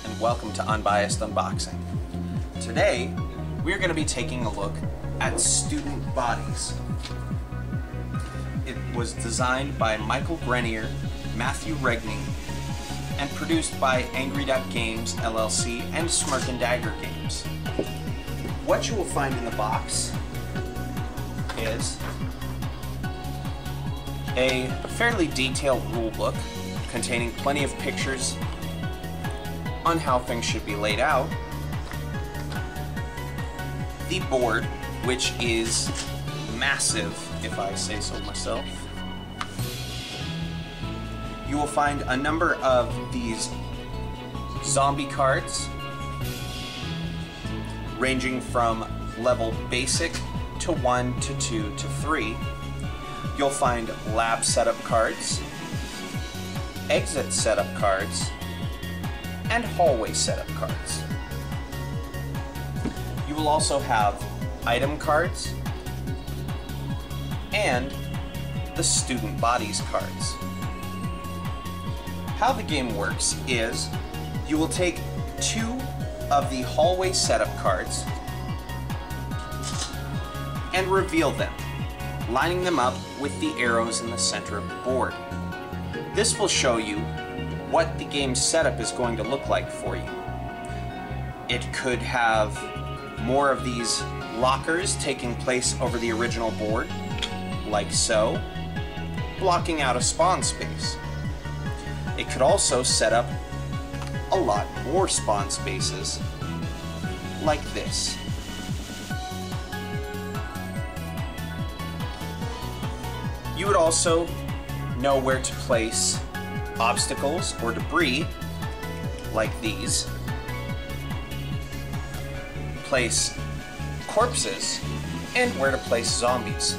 and welcome to Unbiased Unboxing. Today, we're going to be taking a look at student bodies. It was designed by Michael Grenier, Matthew Regning, and produced by Angry Duck Games LLC and Smirk and Dagger Games. What you will find in the box is a fairly detailed rule book containing plenty of pictures on how things should be laid out, the board, which is massive, if I say so myself. You will find a number of these zombie cards, ranging from level basic to 1 to 2 to 3. You'll find lab setup cards, exit setup cards, and hallway setup cards. You will also have item cards and the student bodies cards. How the game works is you will take 2 of the hallway setup cards and reveal them, lining them up with the arrows in the center of the board. This will show you what the game's setup is going to look like for you. It could have more of these lockers taking place over the original board, like so, blocking out a spawn space. It could also set up a lot more spawn spaces, like this. You would also know where to place obstacles or debris, like these, place corpses, and where to place zombies.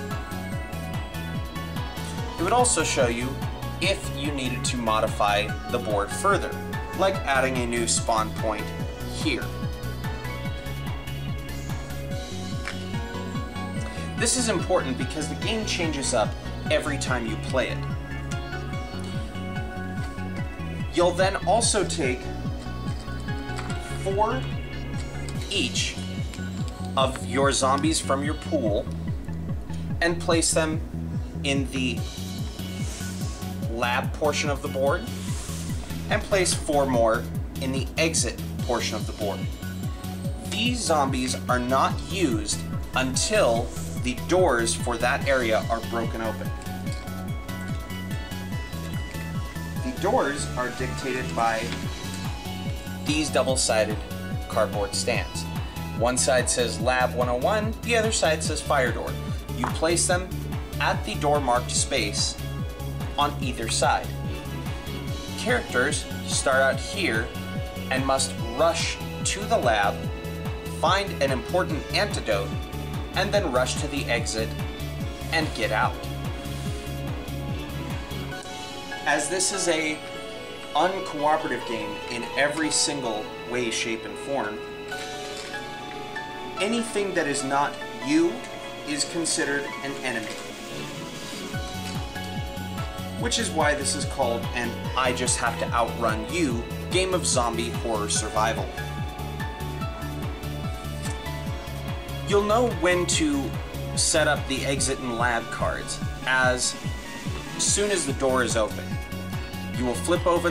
It would also show you if you needed to modify the board further, like adding a new spawn point here. This is important because the game changes up every time you play it. You'll then also take 4 each of your zombies from your pool and place them in the lab portion of the board, and place 4 more in the exit portion of the board. These zombies are not used until the doors for that area are broken open. The doors are dictated by these double-sided cardboard stands. One side says Lab 101, the other side says Fire Door. You place them at the door marked space on either side. Characters start out here and must rush to the lab, find an important antidote, and then rush to the exit and get out. As this is a uncooperative game in every single way, shape, and form, anything that is not you is considered an enemy. Which is why this is called an I just have to outrun you game of zombie horror survival. You'll know when to set up the exit and lab cards as soon as the door is open. You will flip over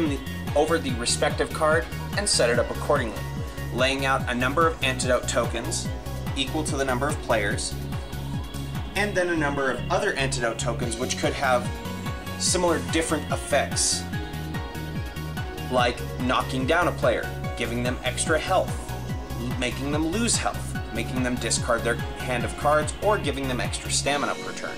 the respective card and set it up accordingly, laying out a number of antidote tokens equal to the number of players, and then a number of other antidote tokens which could have similar different effects, like knocking down a player, giving them extra health, making them lose health, making them discard their hand of cards, or giving them extra stamina per turn.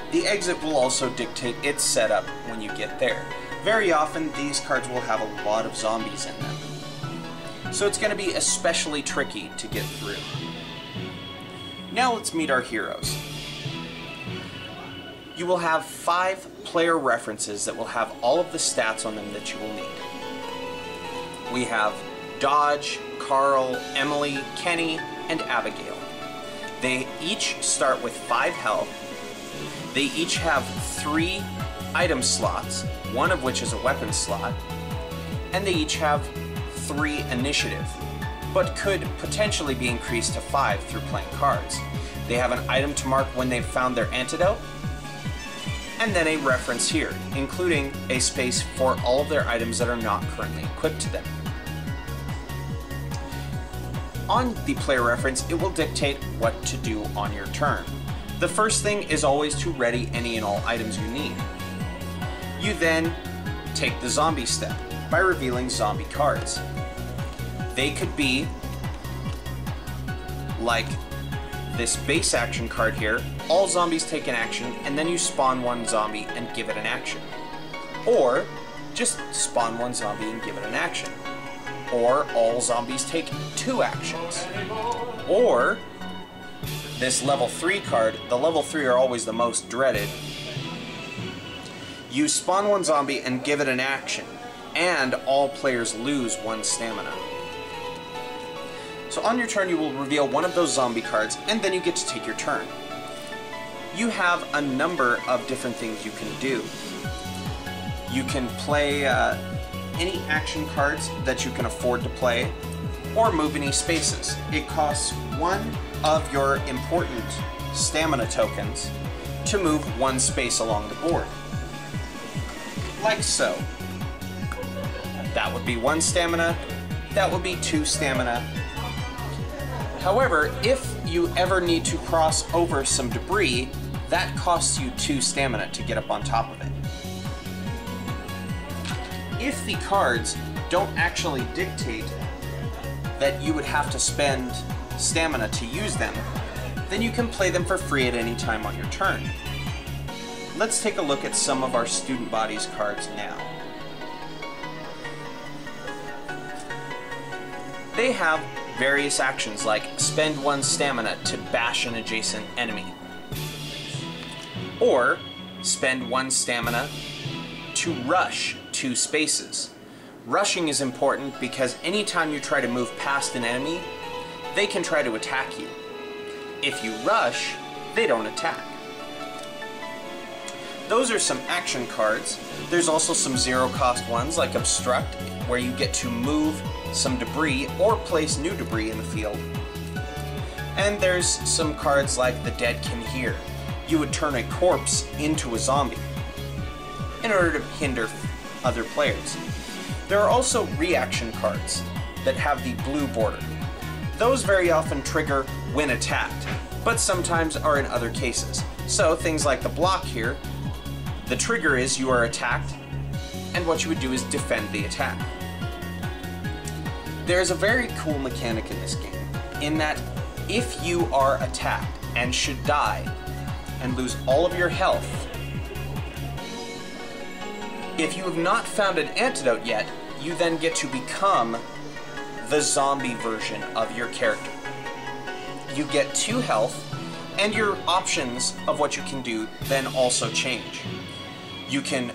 The exit will also dictate its setup when you get there. Very often these cards will have a lot of zombies in them, so it's going to be especially tricky to get through. Now let's meet our heroes. You will have 5 player references that will have all of the stats on them that you will need. We have Dodge, Carl, Emily, Kenny, and Abigail. They each start with 5 health. They each have 3 item slots, one of which is a weapon slot, and they each have 3 initiative, but could potentially be increased to 5 through playing cards. They have an item to mark when they've found their antidote, and then a reference here, including a space for all of their items that are not currently equipped to them. On the player reference, it will dictate what to do on your turn. The first thing is always to ready any and all items you need. You then take the zombie step by revealing zombie cards. They could be like this base action card here. All zombies take an action, and then you spawn one zombie and give it an action. Or just spawn one zombie and give it an action. Or all zombies take 2 actions. Or this level 3 card, the level 3 are always the most dreaded. You spawn one zombie and give it an action, and all players lose 1 stamina. So on your turn you will reveal one of those zombie cards, and then you get to take your turn. You have a number of different things you can do. You can play any action cards that you can afford to play, or move any spaces. It costs 1 of your important stamina tokens to move 1 space along the board. Like so. That would be 1 stamina, that would be 2 stamina. However, if you ever need to cross over some debris, that costs you 2 stamina to get up on top of it. If the cards don't actually dictate that you would have to spend stamina to use them, then you can play them for free at any time on your turn. Let's take a look at some of our student bodies cards now. They have various actions like spend 1 stamina to bash an adjacent enemy, or spend 1 stamina to rush 2 spaces. Rushing is important because anytime you try to move past an enemy, they can try to attack you. If you rush, they don't attack. Those are some action cards. There's also some 0-cost ones like Obstruct, where you get to move some debris or place new debris in the field. And there's some cards like The Dead Can Hear. You would turn a corpse into a zombie in order to hinder other players. There are also reaction cards that have the blue border. Those very often trigger when attacked, but sometimes are in other cases. So things like the block here, the trigger is you are attacked, and what you would do is defend the attack. There's a very cool mechanic in this game, in that if you are attacked and should die and lose all of your health, if you have not found an antidote yet, you then get to become the zombie version of your character. You get 2 health, and your options of what you can do then also change. You can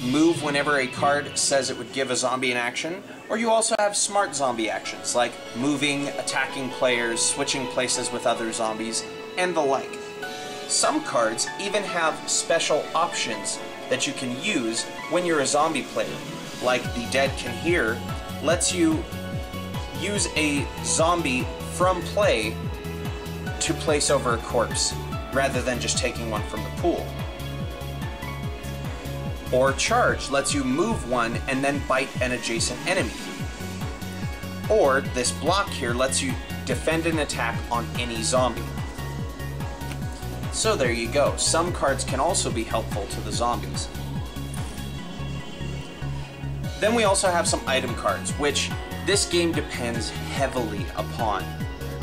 move whenever a card says it would give a zombie an action, or you also have smart zombie actions like moving, attacking players, switching places with other zombies, and the like. Some cards even have special options that you can use when you're a zombie player, like The Dead Can Hear lets you use a zombie from play to place over a corpse, rather than just taking one from the pool. Or Charge lets you move one and then bite an adjacent enemy. Or this block here lets you defend an attack on any zombie. So there you go. Some cards can also be helpful to the zombies. Then we also have some item cards, which this game depends heavily upon.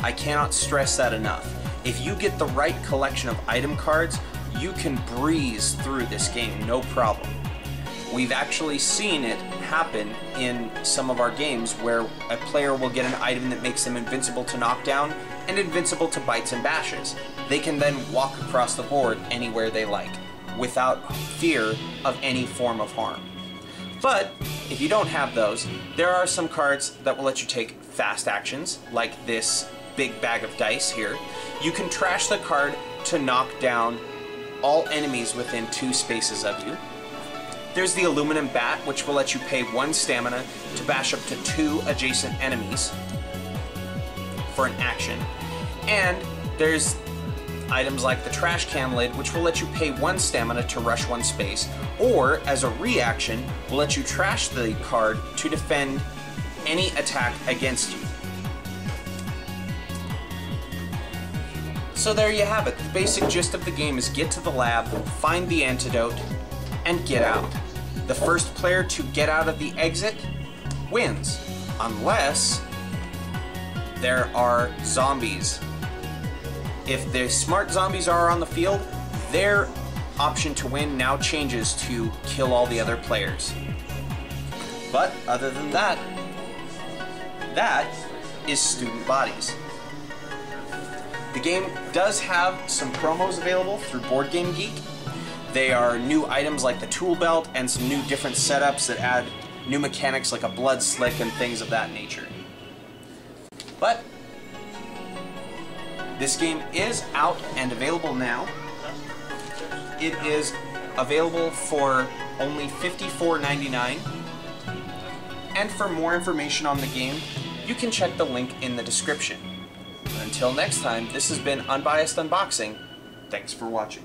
I cannot stress that enough. If you get the right collection of item cards, you can breeze through this game, no problem. We've actually seen it happen in some of our games where a player will get an item that makes them invincible to knockdown and invincible to bites and bashes. They can then walk across the board anywhere they like, without fear of any form of harm. But if you don't have those, there are some cards that will let you take fast actions, like this big bag of dice here. You can trash the card to knock down all enemies within 2 spaces of you. There's the aluminum bat, which will let you pay 1 stamina to bash up to 2 adjacent enemies for an action. And there's items like the trash can lid, which will let you pay 1 stamina to rush 1 space, or as a reaction, will let you trash the card to defend any attack against you. So there you have it. The basic gist of the game is get to the lab, find the antidote, and get out. The first player to get out of the exit wins, unless there are zombies. If the smart zombies are on the field, their option to win now changes to kill all the other players. But other than that, that is student bodies. The game does have some promos available through Board Game Geek. They are new items like the tool belt and some new different setups that add new mechanics like a blood slick and things of that nature. But this game is out and available now. It is available for only $54.99. And for more information on the game, you can check the link in the description. Until next time, this has been Unbiased Unboxing. Thanks for watching.